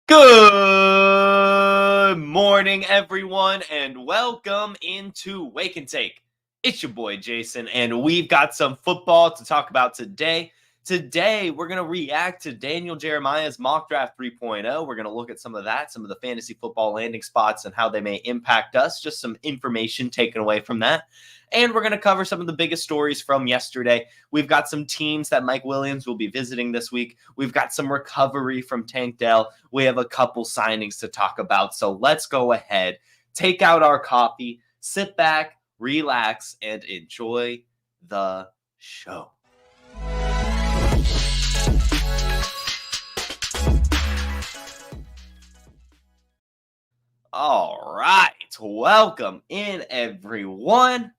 Good morning, everyone, and welcome into Wake and Take. It's your boy, Jason, and we've got some football to talk about today. Today, we're going to react to Daniel Jeremiah's Mock Draft 3.0. We're going to look at some of that, some of the fantasy football landing spots and how they may impact us, just some information taken away from that. And we're going to cover some of the biggest stories from yesterday. We've got some teams that Mike Williams will be visiting this week. We've got some recovery from Tank Dell. We have a couple signings to talk about. So let's go ahead, take out our coffee, sit back, relax, and enjoy the show. All right, welcome in, everyone.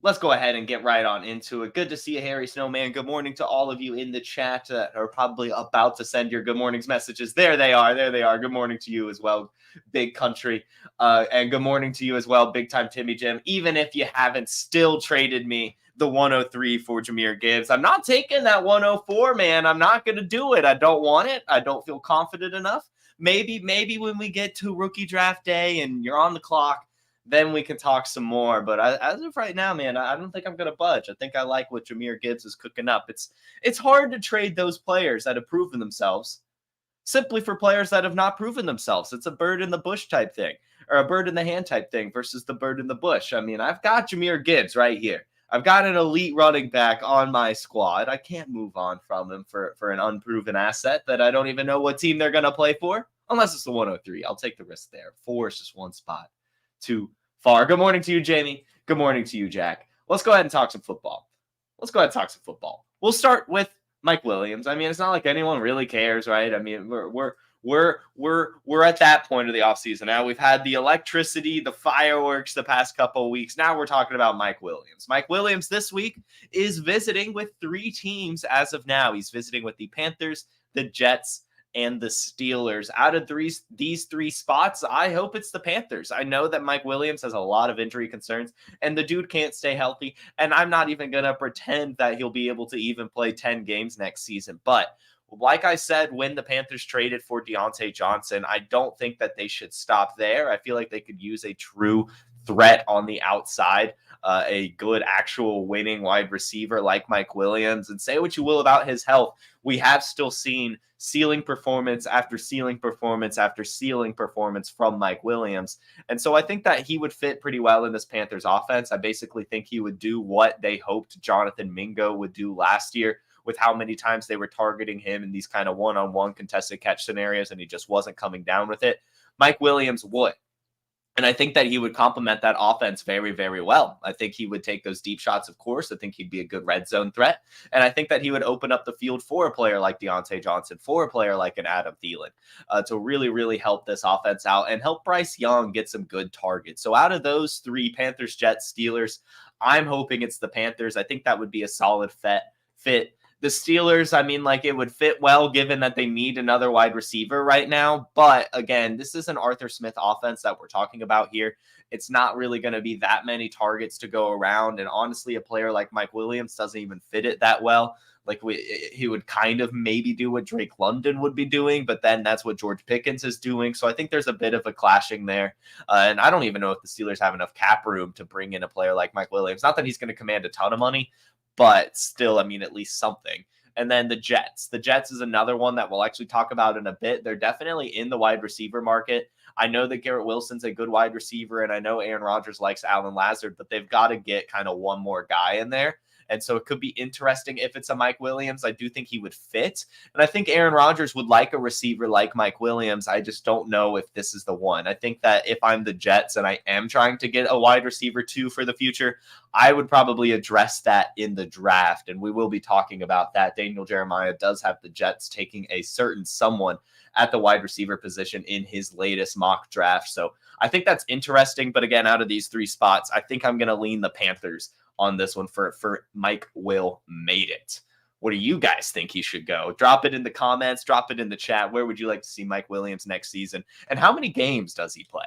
Let's go ahead and get right on into it. Good to see you, Harry Snowman. Good morning to all of you in the chat that are probably about to send your good mornings messages. There they are. There they are. Good morning to you as well, Big Country. And good morning to you as well, Big Time Timmy Jim. Even if you haven't still traded me the 103 for Jahmyr Gibbs, I'm not taking that 104, man. I'm not going to do it. I don't want it. I don't feel confident enough. Maybe when we get to rookie draft day and you're on the clock, then we can talk some more. But as of right now, man, I don't think I'm going to budge. I think I like what Jahmyr Gibbs is cooking up. It's hard to trade those players that have proven themselves simply for players that have not proven themselves. It's a bird in the bush type thing, or a bird in the hand type thing versus the bird in the bush. I mean, I've got Jahmyr Gibbs right here. I've got an elite running back on my squad. I can't move on from him for an unproven asset that I don't even know what team they're going to play for, unless it's the 103. I'll take the risk there. 4 is just one spot too far. Good morning to you, Jamie. Good morning to you, Jack. Let's go ahead and talk some football. We'll start with Mike Williams. I mean, it's not like anyone really cares, right? I mean, we're at that point of the offseason now. We've had the electricity, the fireworks the past couple of weeks. Now we're talking about Mike Williams. Mike Williams this week is visiting with 3 teams as of now. He's visiting with the Panthers, the Jets, and the Steelers. Out of these 3 spots, I hope it's the Panthers. I know that Mike Williams has a lot of injury concerns, and the dude can't stay healthy, and I'm not even going to pretend that he'll be able to even play 10 games next season. But like I said, when the Panthers traded for Deontay Johnson, I don't think that they should stop there. I feel like they could use a true threat on the outside, a good actual winning wide receiver like Mike Williams. And say what you will about his health, we have still seen ceiling performance after ceiling performance after ceiling performance from Mike Williams. And so I think that he would fit pretty well in this Panthers offense. I basically think he would do what they hoped Jonathan Mingo would do last year, with how many times they were targeting him in these kind of one-on-one contested catch scenarios, and he just wasn't coming down with it. Mike Williams would. And I think that he would complement that offense very, very well. I think he would take those deep shots, of course. I think he'd be a good red zone threat. And I think that he would open up the field for a player like Deontay Johnson, for a player like an Adam Thielen, to really, really help this offense out and help Bryce Young get some good targets. So out of those 3, Panthers, Jets, Steelers, I'm hoping it's the Panthers. I think that would be a solid fit. The Steelers, I mean, like, it would fit well given that they need another wide receiver right now. But again, this is an Arthur Smith offense that we're talking about here. It's not really going to be that many targets to go around. And honestly, a player like Mike Williams doesn't even fit it that well. Like, he would kind of maybe do what Drake London would be doing, but then that's what George Pickens is doing. So I think there's a bit of a clashing there. And I don't even know if the Steelers have enough cap room to bring in a player like Mike Williams. Not that he's going to command a ton of money, but still, I mean, at least something. And then the Jets. The Jets is another one that we'll actually talk about in a bit. They're definitely in the wide receiver market. I know that Garrett Wilson's a good wide receiver, and I know Aaron Rodgers likes Alan Lazard, but they've got to get kind of one more guy in there. And so it could be interesting if it's a Mike Williams. I do think he would fit. And I think Aaron Rodgers would like a receiver like Mike Williams. I just don't know if this is the one. I think that if I'm the Jets and I am trying to get a wide receiver 2 for the future, I would probably address that in the draft. And we will be talking about that. Daniel Jeremiah does have the Jets taking a certain someone at the wide receiver position in his latest mock draft. So I think that's interesting. But again, out of these 3 spots, I think I'm going to lean the Panthers on this one for Mike Will made it. What do you guys think he should go? Drop it in the comments. Drop it in the chat. Where would you like to see Mike Williams next season? And how many games does he play?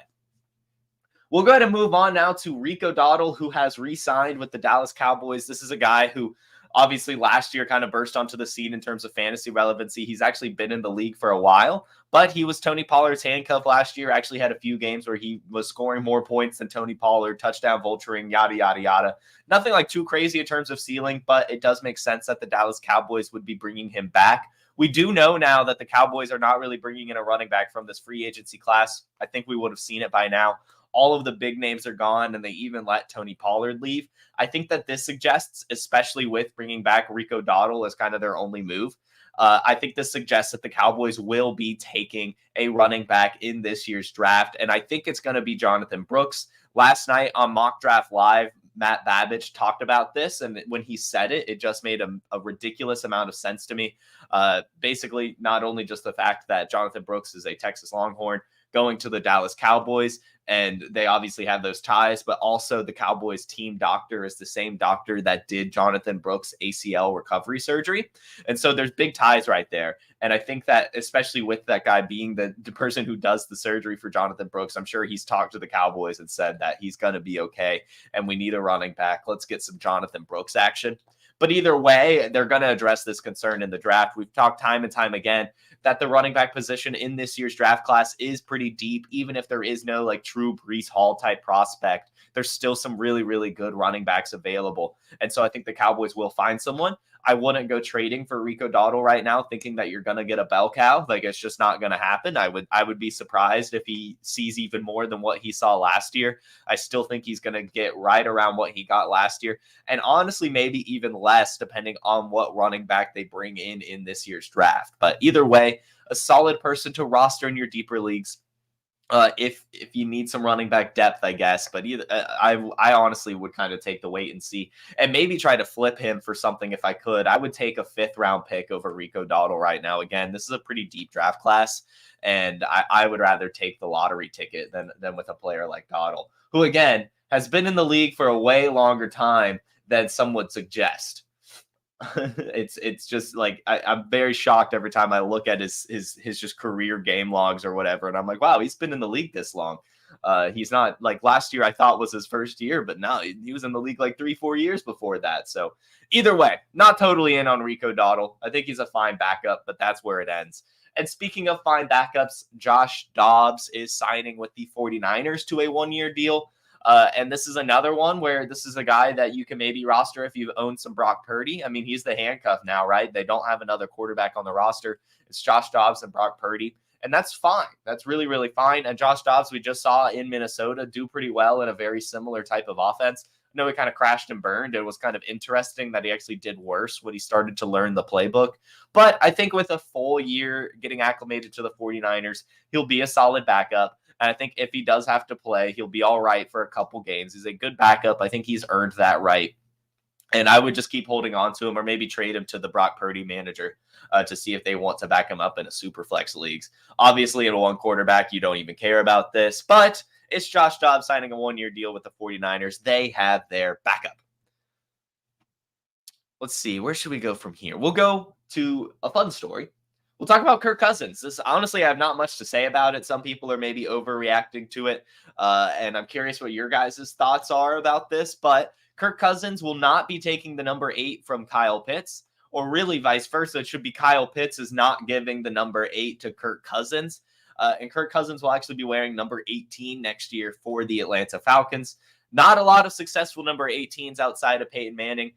We'll go ahead and move on now to Rico Dowdle, who has re-signed with the Dallas Cowboys. This is a guy who Obviously, last year kind of burst onto the scene in terms of fantasy relevancy. He's actually been in the league for a while, but he was Tony Pollard's handcuff last year. Actually had a few games where he was scoring more points than Tony Pollard, touchdown vulturing, yada, yada, yada. Nothing like too crazy in terms of ceiling, but it does make sense that the Dallas Cowboys would be bringing him back. We do know now that the Cowboys are not really bringing in a running back from this free agency class. I think we would have seen it by now. All of the big names are gone, and they even let Tony Pollard leave. I think that this suggests, especially with bringing back Rico Dowdle as kind of their only move, I think this suggests that the Cowboys will be taking a running back in this year's draft, and I think it's going to be Jonathan Brooks. Last night on Mock Draft Live, Matt Babbage talked about this, and when he said it, it just made a ridiculous amount of sense to me. Basically, not only just the fact that Jonathan Brooks is a Texas Longhorn going to the Dallas Cowboys, and they obviously have those ties, but also the Cowboys team doctor is the same doctor that did Jonathan Brooks' ACL recovery surgery. And so there's big ties right there. And I think that especially with that guy being the person who does the surgery for Jonathan Brooks, I'm sure he's talked to the Cowboys and said that he's going to be okay and we need a running back. Let's get some Jonathan Brooks action. But either way, they're going to address this concern in the draft. We've talked time and time again that the running back position in this year's draft class is pretty deep. Even if there is no like true Breece Hall type prospect, there's still some really, really good running backs available. And so I think the Cowboys will find someone. I wouldn't go trading for Rico Dowdle right now, thinking that you're going to get a bell cow. Like, it's just not going to happen. I would be surprised if he sees even more than what he saw last year. I still think he's going to get right around what he got last year. And honestly, maybe even less, depending on what running back they bring in this year's draft. But either way, a solid person to roster in your deeper leagues. If you need some running back depth, I guess, but I honestly would kind of take the wait and see, and maybe try to flip him for something if I could. I would take a 5th round pick over Rico Dowdle right now. Again, this is a pretty deep draft class, and I would rather take the lottery ticket than with a player like Dowdle, who again has been in the league for a way longer time than some would suggest. It's just like I'm very shocked every time I look at his just career game logs or whatever, and I'm like, wow, he's been in the league this long. He's not like last year I thought was his first year, but no, he was in the league like 3-4 years before that. So either way, not totally in on Rico Dowdle. I think he's a fine backup, but that's where it ends. And speaking of fine backups, Josh Dobbs is signing with the 49ers to a 1-year deal. And this is another one where this is a guy that you can maybe roster if you own some Brock Purdy. I mean, he's the handcuff now, right? They don't have another quarterback on the roster. It's Josh Dobbs and Brock Purdy. And that's fine. That's really, really fine. And Josh Dobbs, we just saw in Minnesota do pretty well in a very similar type of offense. I know he kind of crashed and burned. It was kind of interesting that he actually did worse when he started to learn the playbook. But I think with a full year getting acclimated to the 49ers, he'll be a solid backup. And I think if he does have to play, he'll be all right for a couple games. He's a good backup. I think he's earned that right. And I would just keep holding on to him or maybe trade him to the Brock Purdy manager to see if they want to back him up in a super flex leagues. Obviously, in a one quarterback, you don't even care about this. But it's Josh Dobbs signing a 1-year deal with the 49ers. They have their backup. Let's see. Where should we go from here? We'll go to a fun story. We'll talk about Kirk Cousins. This honestly, I have not much to say about it. Some people are maybe overreacting to it. And I'm curious what your guys' thoughts are about this. But Kirk Cousins will not be taking the number 8 from Kyle Pitts, or really vice versa. It should be Kyle Pitts is not giving the number 8 to Kirk Cousins. And Kirk Cousins will actually be wearing number 18 next year for the Atlanta Falcons. Not a lot of successful number 18s outside of Peyton Manning.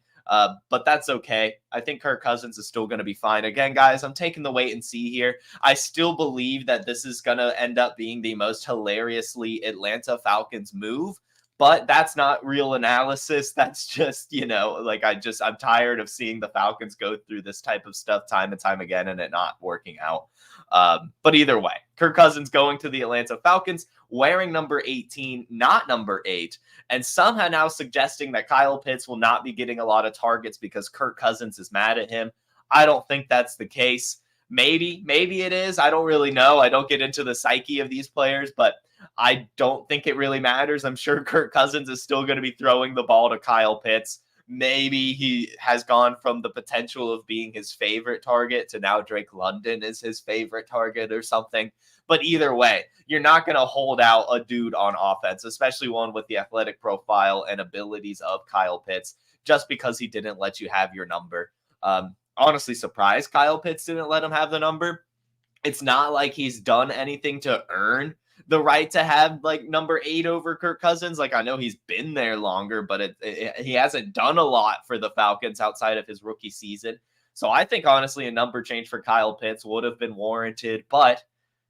But that's okay. I think Kirk Cousins is still going to be fine. Again, guys, I'm taking the wait and see here. I still believe that this is going to end up being the most hilariously Atlanta Falcons move, but that's not real analysis. That's just, like I'm tired of seeing the Falcons go through this type of stuff time and time again and it not working out. But either way, Kirk Cousins going to the Atlanta Falcons, wearing number 18, not number 8, and somehow now suggesting that Kyle Pitts will not be getting a lot of targets because Kirk Cousins is mad at him. I don't think that's the case. Maybe it is. I don't really know. I don't get into the psyche of these players, but I don't think it really matters. I'm sure Kirk Cousins is still going to be throwing the ball to Kyle Pitts. Maybe he has gone from the potential of being his favorite target to now Drake London is his favorite target or something. But either way, you're not going to hold out a dude on offense, especially one with the athletic profile and abilities of Kyle Pitts. just because he didn't let you have your number. Honestly surprised Kyle Pitts didn't let him have the number. It's not like he's done anything to earn the right to have like number 8 over Kirk Cousins. Like, I know he's been there longer, but he hasn't done a lot for the Falcons outside of his rookie season. So I think honestly a number change for Kyle Pitts would have been warranted, but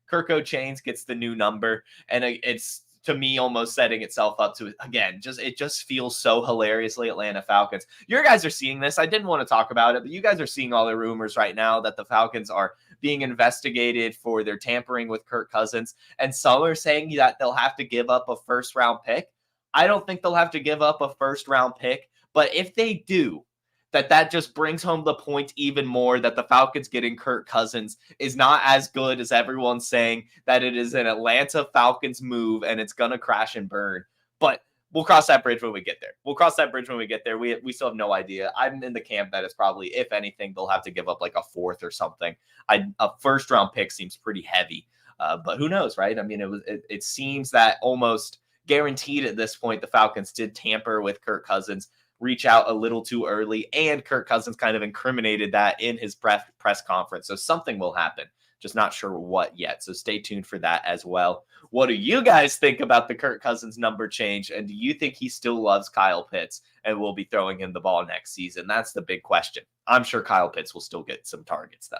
Kirk O'Chains gets the new number, and it's, to me, almost setting itself up to, again, it just feels so hilariously Atlanta Falcons. You guys are seeing this. I didn't want to talk about it, but you guys are seeing all the rumors right now that the Falcons are being investigated for their tampering with Kirk Cousins, and some are saying that they'll have to give up a first-round pick. I don't think they'll have to give up a first-round pick, but if they do, that just brings home the point even more that the Falcons getting Kirk Cousins is not as good as everyone's saying, that it is an Atlanta Falcons move and it's going to crash and burn. But we'll cross that bridge when we get there. We still have no idea. I'm in the camp that it's probably, if anything, they'll have to give up like a 4th or something. A first-round pick seems pretty heavy, but who knows, right? I mean, it seems that almost guaranteed at this point the Falcons did tamper with Kirk Cousins, reach out a little too early, and Kirk Cousins kind of incriminated that in his press conference. So something will happen, just not sure what yet. So stay tuned for that as well. What do you guys think about the Kirk Cousins number change? And do you think he still loves Kyle Pitts and will be throwing him the ball next season? That's the big question. I'm sure Kyle Pitts will still get some targets though.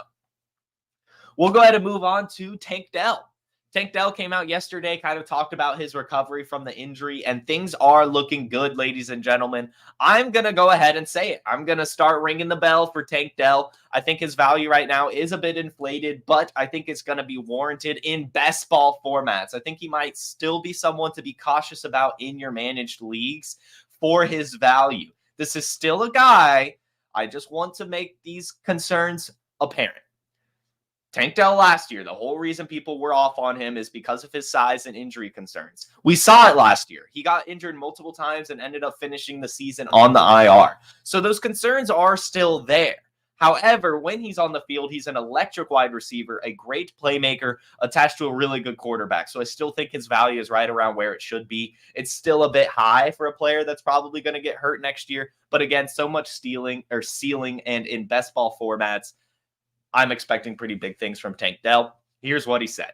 We'll go ahead and move on to Tank Dell. Tank Dell came out yesterday, kind of talked about his recovery from the injury, and things are looking good, ladies and gentlemen. I'm going to go ahead and say it. I'm going to start ringing the bell for Tank Dell. I think his value right now is a bit inflated, but I think it's going to be warranted in best ball formats. I think he might still be someone to be cautious about in your managed leagues for his value. This is still a guy. I just want to make these concerns apparent. Tank Dell last year, the whole reason people were off on him is because of his size and injury concerns. We saw it last year. He got injured multiple times and ended up finishing the season on the IR. So those concerns are still there. However, when he's on the field, he's an electric wide receiver, a great playmaker attached to a really good quarterback. So I still think his value is right around where it should be. It's still a bit high for a player that's probably going to get hurt next year. But again, so much ceiling, and in best ball formats, I'm expecting pretty big things from Tank Dell. Here's what he said.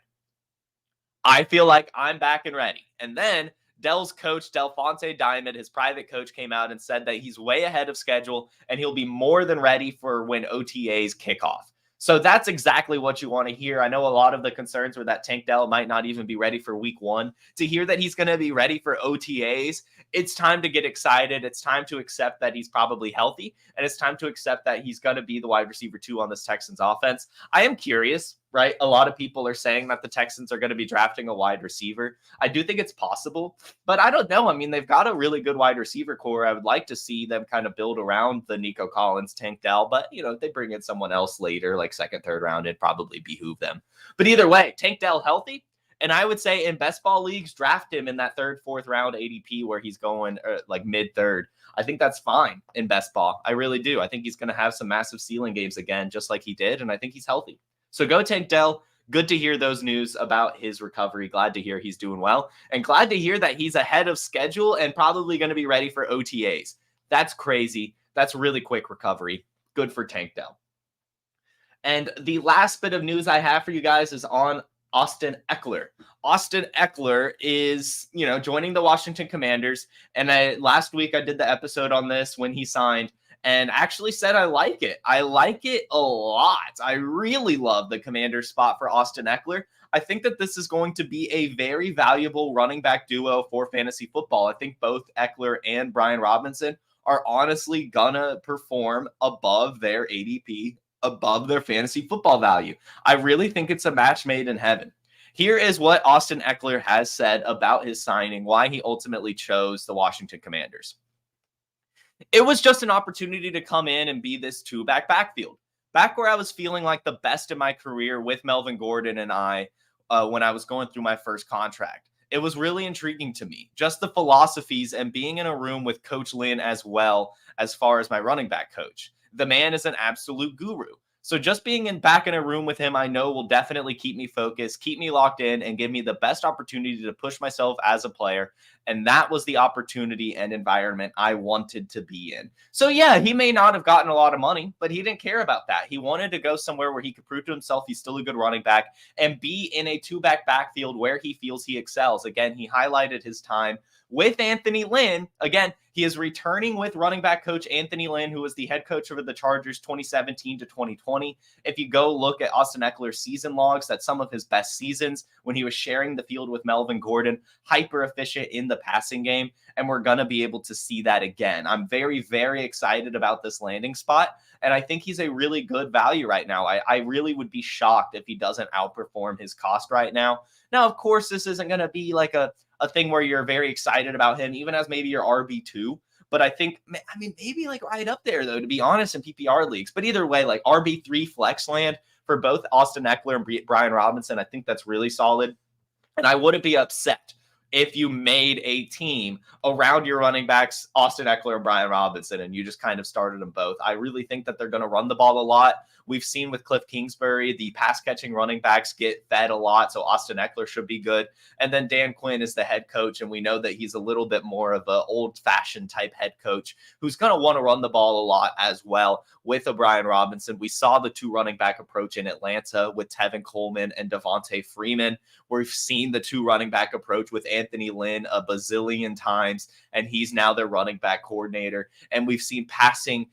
I feel like I'm back and ready. And then Dell's coach, Delphonte Diamond, his private coach, came out and said that he's way ahead of schedule and he'll be more than ready for when OTAs kick off. So that's exactly what you want to hear. I know a lot of the concerns were that Tank Dell might not even be ready for week 1. To hear that he's going to be ready for OTAs, it's time to get excited. It's time to accept that he's probably healthy, and it's time to accept that he's going to be the wide receiver 2 on this Texans offense. I am curious, right? A lot of people are saying that the Texans are going to be drafting a wide receiver. I do think it's possible, but I don't know. I mean, they've got a really good wide receiver core. I would like to see them kind of build around the Nico Collins, Tank Dell, but if they bring in someone else later, like 2nd, 3rd round, it'd probably behoove them. But either way, Tank Dell healthy. And I would say in best ball leagues, draft him in that 3rd, 4th round ADP where he's going like mid-3rd. I think that's fine in best ball. I really do. I think he's going to have some massive ceiling games again, just like he did. And I think he's healthy. So go Tank Dell. Good to hear those news about his recovery. Glad to hear he's doing well. And glad to hear that he's ahead of schedule and probably going to be ready for OTAs. That's crazy. That's really quick recovery. Good for Tank Dell. And the last bit of news I have for you guys is on Austin Ekeler. Austin Ekeler is, joining the Washington Commanders. And last week I did the episode on this when he signed and actually said I like it. I like it a lot. I really love the Commanders spot for Austin Ekeler. I think that this is going to be a very valuable running back duo for fantasy football. I think both Ekeler and Brian Robinson are honestly gonna perform above their ADP, above their fantasy football value. I really think it's a match made in heaven. Here is what Austin Ekeler has said about his signing, why he ultimately chose the Washington Commanders. It was just an opportunity to come in and be this 2-back backfield. Back where I was feeling like the best in my career with Melvin Gordon and I when I was going through my first contract. It was really intriguing to me. Just the philosophies and being in a room with Coach Lynn as well as far as my running back coach. The man is an absolute guru. So just being back in a room with him, I know will definitely keep me focused, keep me locked in, and give me the best opportunity to push myself as a player. And that was the opportunity and environment I wanted to be in. So yeah, he may not have gotten a lot of money, but he didn't care about that. He wanted to go somewhere where he could prove to himself he's still a good running back and be in a two-back backfield where he feels he excels. Again, he highlighted his time with Anthony Lynn. Again, he is returning with running back coach Anthony Lynn, who was the head coach over the Chargers 2017 to 2020. If you go look at Austin Ekeler's season logs, that's some of his best seasons when he was sharing the field with Melvin Gordon, hyper efficient in the passing game. And we're going to be able to see that again. I'm very, very excited about this landing spot. And I think he's a really good value right now. I really would be shocked if he doesn't outperform his cost right now. Now, of course, this isn't going to be like a thing where you're very excited about him, even as maybe your RB2. But I think, I mean, maybe like right up there, though, to be honest, in PPR leagues. But either way, like RB3 flex land for both Austin Ekeler and Brian Robinson, I think that's really solid. And I wouldn't be upset if you made a team around your running backs, Austin Ekeler and Brian Robinson, and you just kind of started them both. I really think that they're going to run the ball a lot. We've seen with Cliff Kingsbury, the pass-catching running backs get fed a lot, so Austin Ekeler should be good. And then Dan Quinn is the head coach, and we know that he's a little bit more of an old-fashioned type head coach who's going to want to run the ball a lot as well with a Brian Robinson. We saw the two running back approach in Atlanta with Tevin Coleman and Devontae Freeman. We've seen the two running back approach with Anthony Lynn a bazillion times, and he's now their running back coordinator. And we've seen passing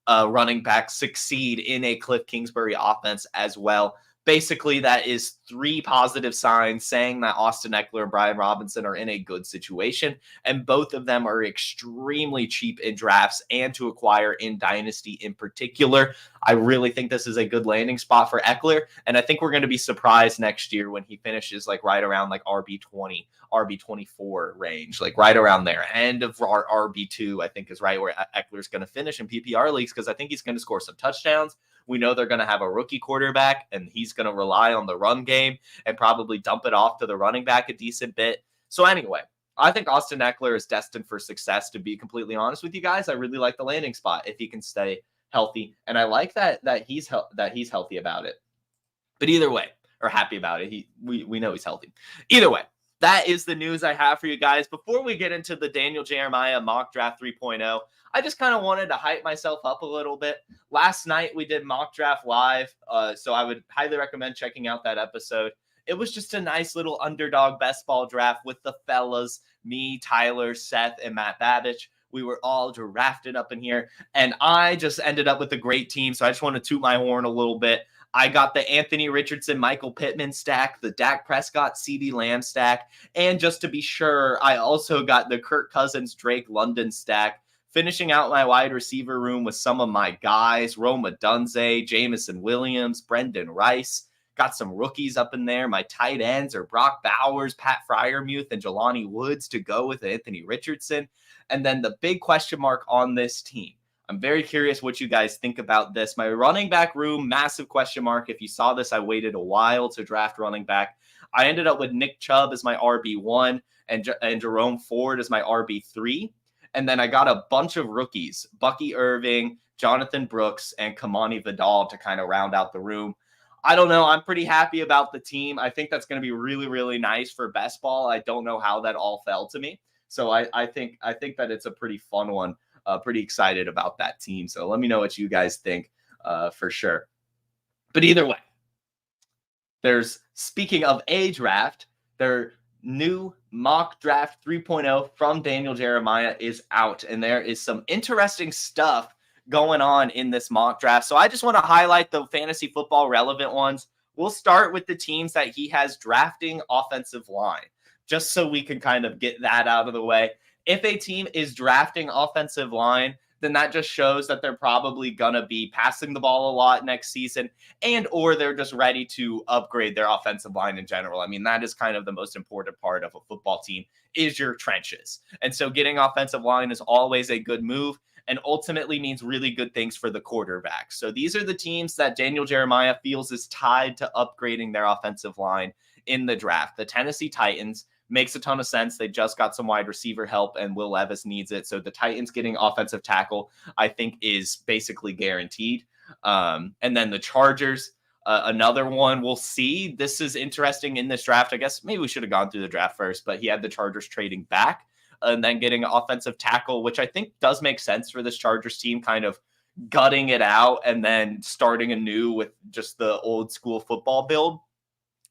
running backs succeed in a Cliff Kingsbury offense as well. Basically, that is three positive signs saying that Austin Ekeler and Brian Robinson are in a good situation, and both of them are extremely cheap in drafts and to acquire in Dynasty in particular. I really think this is a good landing spot for Ekeler, and I think we're going to be surprised next year when he finishes like right around like RB20, RB24 range, like right around there. End of our RB2, I think, is right where Eckler's going to finish in PPR leagues because I think he's going to score some touchdowns. We know they're going to have a rookie quarterback, and he's going to rely on the run game and probably dump it off to the running back a decent bit. So anyway, I think Austin Ekeler is destined for success, to be completely honest with you guys. I really like the landing spot if he can stay healthy, and I like that he's healthy about it. But either way, or happy about it, we know he's healthy. Either way, that is the news I have for you guys. Before we get into the Daniel Jeremiah mock draft 3.0, I just kind of wanted to hype myself up a little bit. Last night we did mock draft live, so I would highly recommend checking out that episode. It was just a nice little underdog best ball draft with the fellas, me, Tyler, Seth, and Matt Babich. We were all drafted up in here, and I just ended up with a great team, so I just want to toot my horn a little bit. I got the Anthony Richardson, Michael Pittman stack, the Dak Prescott, CeeDee Lamb stack, and just to be sure, I also got the Kirk Cousins, Drake London stack, finishing out my wide receiver room with some of my guys, Rome Odunze, Jamison Williams, Brendan Rice. Got some rookies up in there. My tight ends are Brock Bowers, Pat Freiermuth, and Jelani Woods to go with Anthony Richardson. And then the big question mark on this team. I'm very curious what you guys think about this. My running back room, massive question mark. If you saw this, I waited a while to draft running back. I ended up with Nick Chubb as my RB1 and Jerome Ford as my RB3. And then I got a bunch of rookies, Bucky Irving, Jonathan Brooks, and Kamani Vidal to kind of round out the room. I don't know. I'm pretty happy about the team. I think that's going to be really, really nice for best ball. I don't know how that all fell to me. So I think that it's a pretty fun one. Pretty excited about that team. So let me know what you guys think for sure. But either way, speaking of a draft, their new mock draft 3.0 from Daniel Jeremiah is out. And there is some interesting stuff going on in this mock draft. So I just want to highlight the fantasy football relevant ones. We'll start with the teams that he has drafting offensive line, just so we can kind of get that out of the way. If a team is drafting offensive line, then that just shows that they're probably going to be passing the ball a lot next season, and or they're just ready to upgrade their offensive line in general. I mean, that is kind of the most important part of a football team is your trenches. And so getting offensive line is always a good move and ultimately means really good things for the quarterback. So these are the teams that Daniel Jeremiah feels is tied to upgrading their offensive line in the draft. The Tennessee Titans makes a ton of sense. They just got some wide receiver help and Will Levis needs it. So the Titans getting offensive tackle, I think, is basically guaranteed. And then the Chargers, another one we'll see. This is interesting in this draft. I guess maybe we should have gone through the draft first, but he had the Chargers trading back and then getting an offensive tackle, which I think does make sense for this Chargers team, kind of gutting it out and then starting anew with just the old school football build.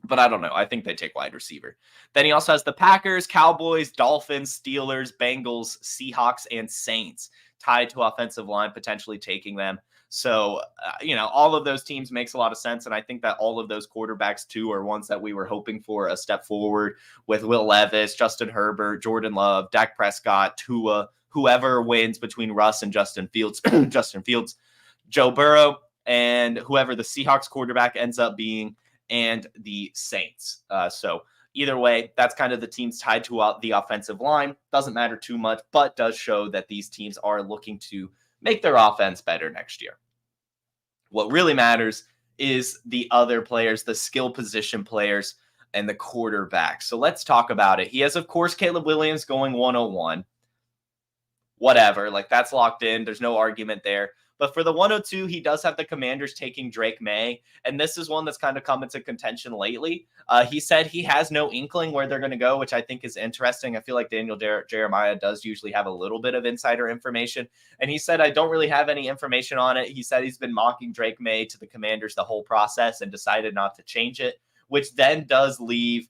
But I don't know. I think they take wide receiver. Then he also has the Packers, Cowboys, Dolphins, Steelers, Bengals, Seahawks, and Saints tied to offensive line, potentially taking them. So, all of those teams makes a lot of sense. And I think that all of those quarterbacks, too, are ones that we were hoping for a step forward with Will Levis, Justin Herbert, Jordan Love, Dak Prescott, Tua, whoever wins between Russ and Justin Fields, Joe Burrow, and whoever the Seahawks quarterback ends up being, and the Saints. So either way, that's kind of the teams tied to the offensive line. Doesn't matter too much, but does show that these teams are looking to make their offense better next year. What really matters is the other players, the skill position players, and the quarterback. So let's talk about it. He has, of course, Caleb Williams going 101. Whatever, that's locked in. There's no argument there. But for the 102, he does have the Commanders taking Drake May. And this is one that's kind of come into contention lately. He said he has no inkling where they're going to go, which I think is interesting. I feel like Daniel Jeremiah does usually have a little bit of insider information. And he said, I don't really have any information on it. He said he's been mocking Drake May to the Commanders the whole process and decided not to change it, which then does leave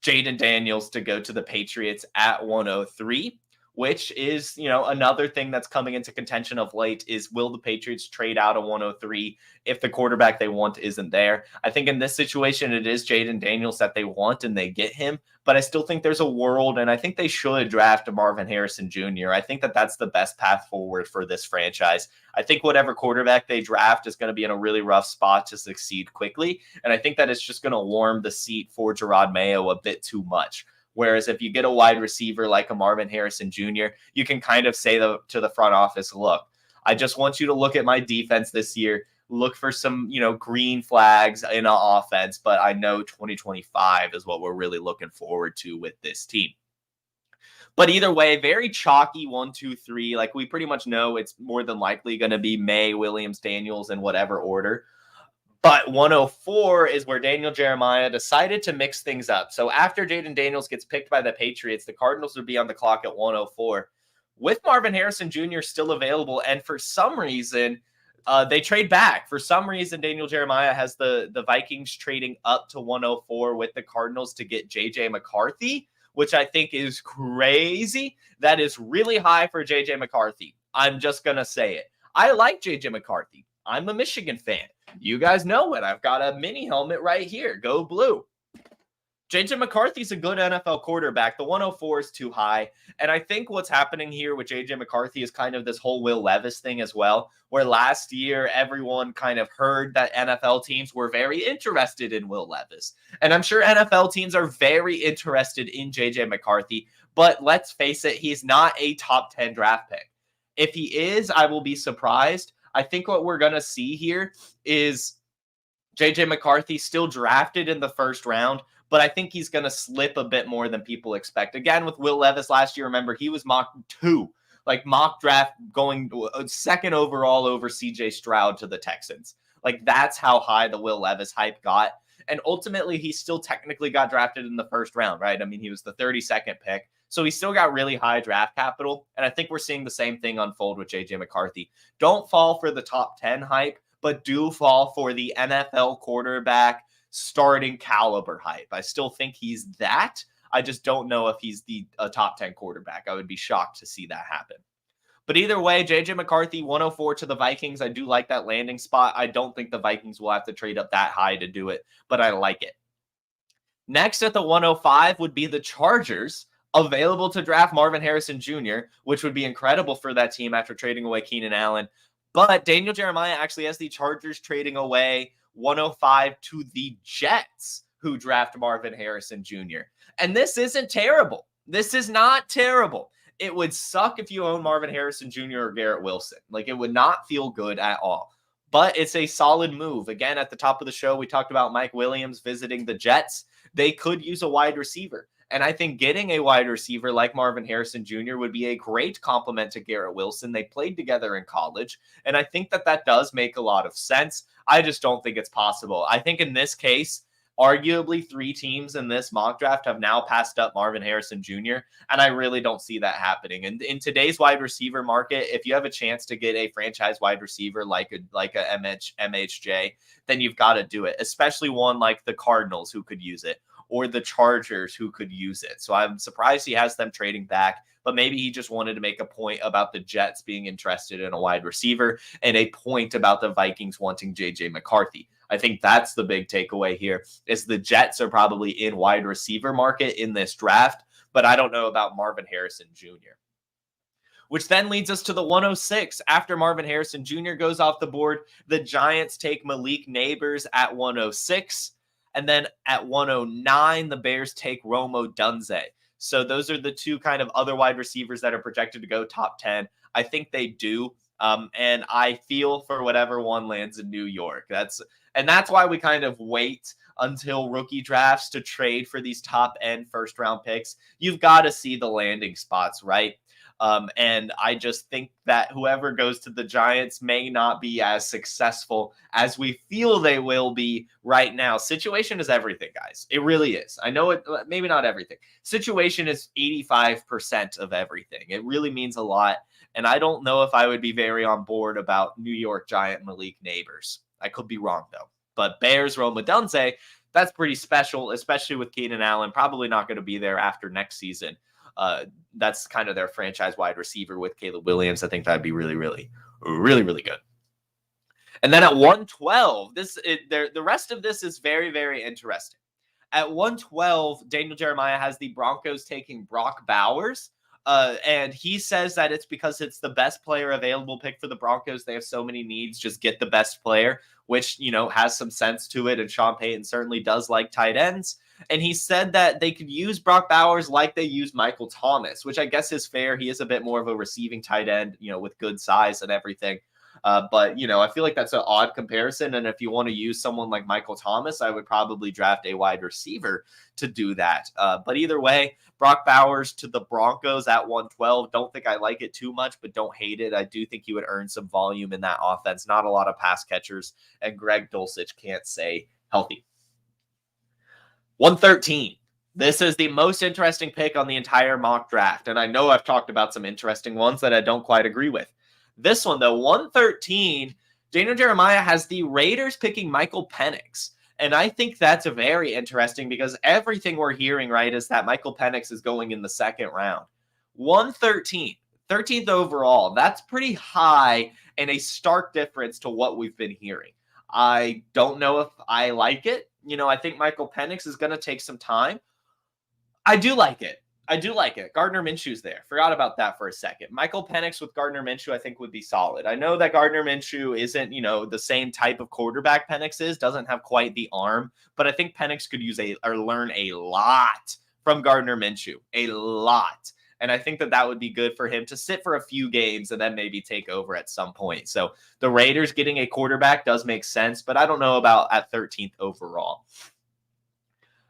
Jaden Daniels to go to the Patriots at 103. Which is, another thing that's coming into contention of late is, will the Patriots trade out a 103 if the quarterback they want isn't there? I think in this situation, it is Jaden Daniels that they want and they get him. But I still think there's a world, and I think they should draft a Marvin Harrison Jr. I think that that's the best path forward for this franchise. I think whatever quarterback they draft is going to be in a really rough spot to succeed quickly. And I think that it's just going to warm the seat for Gerard Mayo a bit too much. Whereas if you get a wide receiver like a Marvin Harrison Jr., you can kind of say to the front office, look, I just want you to look at my defense this year, look for some, green flags in an offense, but I know 2025 is what we're really looking forward to with this team. But either way, very chalky 1, 2, 3. We pretty much know it's more than likely going to be May, Williams, Daniels in whatever order. But 104 is where Daniel Jeremiah decided to mix things up. So after Jaden Daniels gets picked by the Patriots, the Cardinals would be on the clock at 104 with Marvin Harrison Jr. still available. And for some reason, they trade back. For some reason, Daniel Jeremiah has the Vikings trading up to 104 with the Cardinals to get J.J. McCarthy, which I think is crazy. That is really high for J.J. McCarthy. I'm just going to say it. I like J.J. McCarthy. I'm a Michigan fan. You guys know it. I've got a mini helmet right here. Go blue. J.J. McCarthy's a good NFL quarterback. The 104 is too high. And I think what's happening here with J.J. McCarthy is kind of this whole Will Levis thing as well, where last year everyone kind of heard that NFL teams were very interested in Will Levis. And I'm sure NFL teams are very interested in J.J. McCarthy. But let's face it, he's not a top 10 draft pick. If he is, I will be surprised. I think what we're going to see here is J.J. McCarthy still drafted in the first round, but I think he's going to slip a bit more than people expect. Again, with Will Levis last year, remember, he was mock draft going second overall over C.J. Stroud to the Texans. That's how high the Will Levis hype got. And ultimately, he still technically got drafted in the first round, right? I mean, he was the 32nd pick. So he still got really high draft capital. And I think we're seeing the same thing unfold with J.J. McCarthy. Don't fall for the top 10 hype, but do fall for the NFL quarterback starting caliber hype. I still think he's that. I just don't know if he's a top 10 quarterback. I would be shocked to see that happen. But either way, J.J. McCarthy, 104 to the Vikings. I do like that landing spot. I don't think the Vikings will have to trade up that high to do it, but I like it. Next at the 105 would be the Chargers, available to draft Marvin Harrison Jr., which would be incredible for that team after trading away Keenan Allen. But Daniel Jeremiah actually has the Chargers trading away 105 to the Jets, who draft Marvin Harrison Jr. And this isn't terrible. This is not terrible. It would suck if you own Marvin Harrison Jr. or Garrett Wilson. It would not feel good at all. But it's a solid move. Again, at the top of the show, we talked about Mike Williams visiting the Jets. They could use a wide receiver. And I think getting a wide receiver like Marvin Harrison Jr. would be a great complement to Garrett Wilson. They played together in college, and I think that does make a lot of sense. I just don't think it's possible. I think in this case, arguably 3 teams in this mock draft have now passed up Marvin Harrison Jr., and I really don't see that happening. And in today's wide receiver market, if you have a chance to get a franchise wide receiver like a MHJ, then you've got to do it, especially one like the Cardinals who could use it, or the Chargers who could use it. So I'm surprised he has them trading back, but maybe he just wanted to make a point about the Jets being interested in a wide receiver and a point about the Vikings wanting JJ McCarthy. I think that's the big takeaway here is the Jets are probably in wide receiver market in this draft, but I don't know about Marvin Harrison Jr. Which then leads us to the 106. After Marvin Harrison Jr. goes off the board, the Giants take Malik Nabers at 106. And then at 109, the Bears take Rome Odunze. So those are the 2 kind of other wide receivers that are projected to go top 10. I think they do. And I feel for whatever one lands in New York. That's why we kind of wait until rookie drafts to trade for these top end first round picks. You've got to see the landing spots, right? And I just think that whoever goes to the Giants may not be as successful as we feel they will be right now. Situation is everything, guys. It really is. I know it, maybe not everything. Situation is 85% of everything. It really means a lot. And I don't know if I would be very on board about New York Giant Malik Nabers. I could be wrong, though. But Bears, Rome Odunze, that's pretty special, especially with Keenan Allen. Probably not going to be there after next season. That's kind of their franchise wide receiver with Caleb Williams. I think that'd be really, really, really, really good. And then at 112, the rest of this is very, very interesting. At 112, Daniel Jeremiah has the Broncos taking Brock Bowers. And he says that it's because it's the best player available pick for the Broncos. They have so many needs. Just get the best player, which, has some sense to it. And Sean Payton certainly does like tight ends. And he said that they could use Brock Bowers like they used Michael Thomas, which I guess is fair. He is a bit more of a receiving tight end, with good size and everything. But, I feel like that's an odd comparison. And if you want to use someone like Michael Thomas, I would probably draft a wide receiver to do that. But either way, Brock Bowers to the Broncos at 112. Don't think I like it too much, but don't hate it. I do think he would earn some volume in that offense. Not a lot of pass catchers, and Greg Dulcich can't stay healthy. 113. This is the most interesting pick on the entire mock draft. And I know I've talked about some interesting ones that I don't quite agree with. This one, though, 113, Daniel Jeremiah has the Raiders picking Michael Penix. And I think that's very interesting because everything we're hearing, right, is that Michael Penix is going in the second round. 113, 13th overall. That's pretty high and a stark difference to what we've been hearing. I don't know if I like it. I think Michael Penix is going to take some time. I do like it. Gardner Minshew's there. Forgot about that for a second. Michael Penix with Gardner Minshew, I think, would be solid. I know that Gardner Minshew isn't, the same type of quarterback Penix is, doesn't have quite the arm, but I think Penix could learn a lot from Gardner Minshew. A lot. And I think that would be good for him to sit for a few games and then maybe take over at some point. So the Raiders getting a quarterback does make sense, but I don't know about at 13th overall.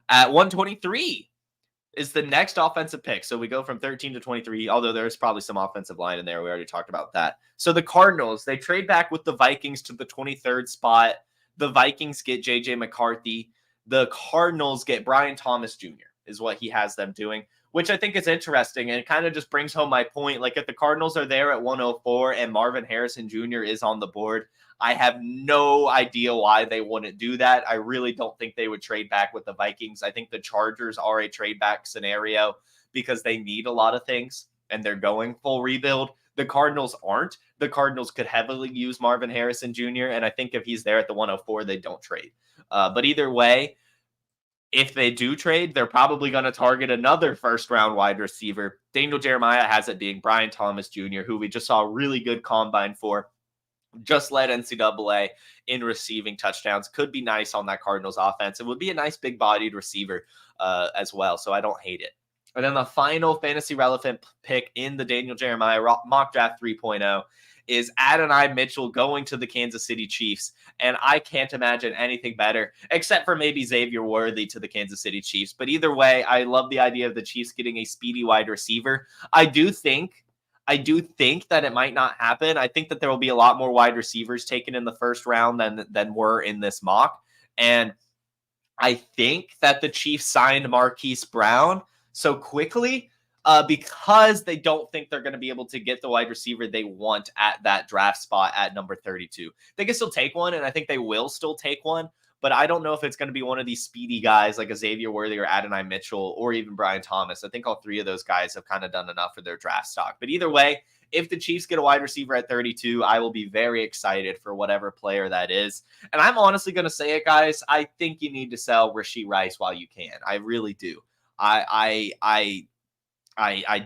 At 123 is the next offensive pick. So we go from 13 to 23, although there's probably some offensive line in there. We already talked about that. So the Cardinals, they trade back with the Vikings to the 23rd spot. The Vikings get JJ McCarthy. The Cardinals get Brian Thomas Jr. is what he has them doing, which I think is interesting. And it kind of just brings home my point. Like if the Cardinals are there at 104 and Marvin Harrison Jr. is on the board, I have no idea why they wouldn't do that. I really don't think they would trade back with the Vikings. I think the Chargers are a trade back scenario because they need a lot of things and they're going full rebuild. The Cardinals aren't. The Cardinals could heavily use Marvin Harrison Jr. And I think if he's there at the 104, they don't trade. But either way, if they do trade, they're probably going to target another first-round wide receiver. Daniel Jeremiah has it being Brian Thomas Jr., who we just saw a really good combine for. Just led NCAA in receiving touchdowns. Could be nice on that Cardinals offense. It would be a nice big-bodied receiver as well, so I don't hate it. And then the final fantasy relevant pick in the Daniel Jeremiah mock draft 3.0 is Adonai Mitchell going to the Kansas City Chiefs. And I can't imagine anything better, except for maybe Xavier Worthy to the Kansas City Chiefs. But either way, I love the idea of the Chiefs getting a speedy wide receiver. I do think that it might not happen. I think that there will be a lot more wide receivers taken in the first round than were in this mock. And I think that the Chiefs signed Marquise Brown so quickly because they don't think they're going to be able to get the wide receiver they want at that draft spot at number 32. They can still take one, and I think they will still take one, but I don't know if it's going to be one of these speedy guys like a Xavier Worthy or Adonai Mitchell or even Brian Thomas. I think all three of those guys have kind of done enough for their draft stock. But either way, if the Chiefs get a wide receiver at 32, I will be very excited for whatever player that is. And I'm honestly going to say it, guys. I think you need to sell Rashee Rice while you can. I really do. I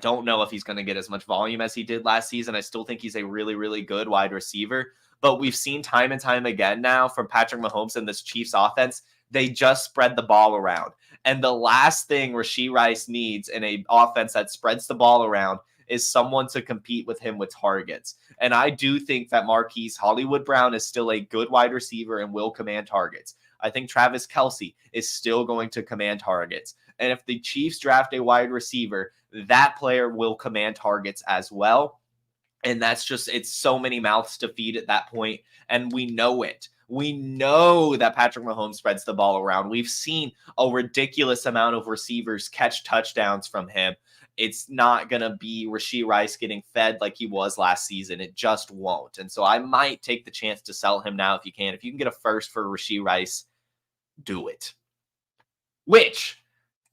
don't know if he's going to get as much volume as he did last season. I still think he's a really, really good wide receiver. But we've seen time and time again now from Patrick Mahomes and this Chiefs offense, they just spread the ball around. And the last thing Rashee Rice needs in an offense that spreads the ball around is someone to compete with him with targets. And I do think that Marquise Hollywood Brown is still a good wide receiver and will command targets. I think Travis Kelce is still going to command targets. And if the Chiefs draft a wide receiver, that player will command targets as well. And that's just, it's so many mouths to feed at that point. And we know it. We know that Patrick Mahomes spreads the ball around. We've seen a ridiculous amount of receivers catch touchdowns from him. It's not going to be Rashee Rice getting fed like he was last season. It just won't. And so I might take the chance to sell him now if you can. If you can get a first for Rashee Rice, do it. Which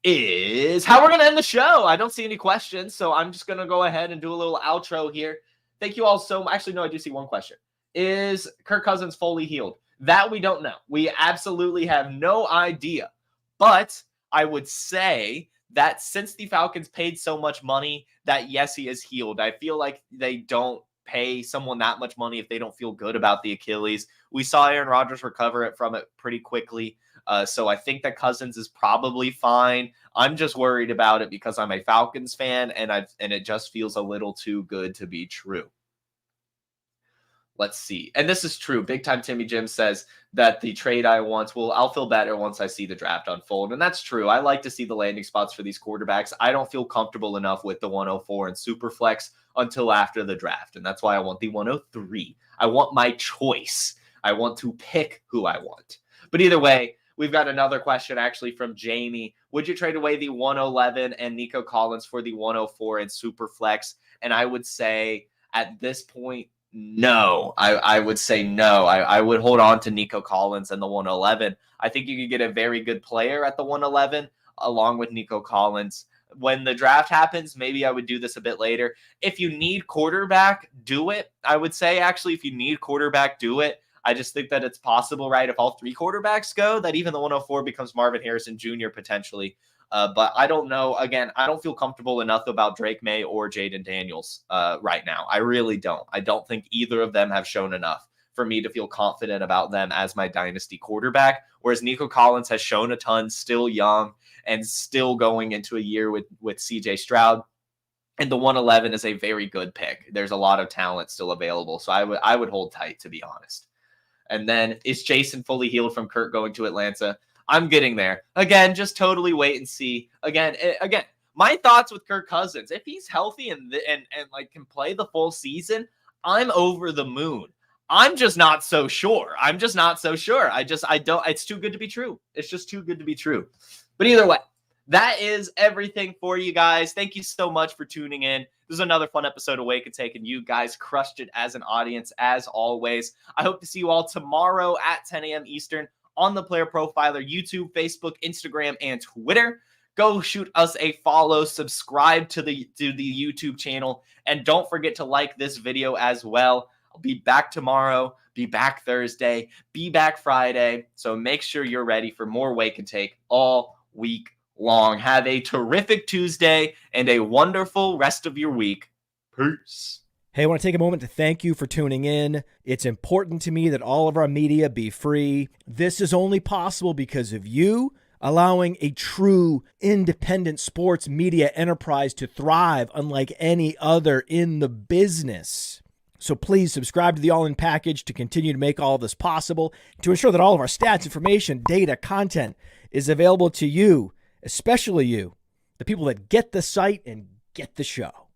is how we're going to end the show. I don't see any questions, so I'm just going to go ahead and do a little outro here. Thank you all so much. Actually, no, I do see one question. Is Kirk Cousins fully healed? That we don't know. We absolutely have no idea. But I would say that since the Falcons paid so much money, that yes, he is healed. I feel like they don't pay someone that much money if they don't feel good about the Achilles. We saw Aaron Rodgers recover from it pretty quickly. So I think that Cousins is probably fine. I'm just worried about it because I'm a Falcons fan, and it just feels a little too good to be true. Let's see. And this is true. Big Time Timmy Jim says that the trade I want, I'll feel better once I see the draft unfold. And that's true. I like to see the landing spots for these quarterbacks. I don't feel comfortable enough with the 104 and Superflex until after the draft. And that's why I want the 103. I want my choice. I want to pick who I want. But either way, we've got another question actually from Jamie. Would you trade away the 111 and Nico Collins for the 104 and Superflex? And I would say at this point, no. I would say no. I would hold on to Nico Collins and the 111. I think you could get a very good player at the 111 along with Nico Collins. When the draft happens, maybe I would do this a bit later. If you need quarterback, do it. I would say actually if you need quarterback, do it. I just think that it's possible, right? If all three quarterbacks go, that even the 104 becomes Marvin Harrison Jr. potentially. But I don't know. Again, I don't feel comfortable enough about Drake May or Jaden Daniels right now. I really don't. I don't think either of them have shown enough for me to feel confident about them as my dynasty quarterback, whereas Nico Collins has shown a ton, still young, and still going into a year with CJ Stroud. And the 111 is a very good pick. There's a lot of talent still available. So I would hold tight, to be honest. And then, is Jason fully healed from Kirk going to Atlanta? I'm getting there. Again, just totally wait and see. Again, my thoughts with Kirk Cousins. If he's healthy and like can play the full season, I'm over the moon. I'm just not so sure. I don't. It's too good to be true. It's just too good to be true. But either way, that is everything for you guys. Thank you so much for tuning in. This is another fun episode of Wake and Take, and you guys crushed it as an audience, as always. I hope to see you all tomorrow at 10 a.m. Eastern on the Player Profiler, YouTube, Facebook, Instagram, and Twitter. Go shoot us a follow, subscribe to the YouTube channel, and don't forget to like this video as well. I'll be back tomorrow, be back Thursday, be back Friday. So make sure you're ready for more Wake and Take all week long. Have a terrific Tuesday and a wonderful rest of your week. Peace. Hey, I want to take a moment to thank you for tuning in. It's important to me that all of our media be free. This is only possible because of you allowing a true independent sports media enterprise to thrive unlike any other in the business. So please subscribe to the All In package to continue to make all of this possible, to ensure that all of our stats, information, data, content is available to you, especially you, the people that get the site and get the show.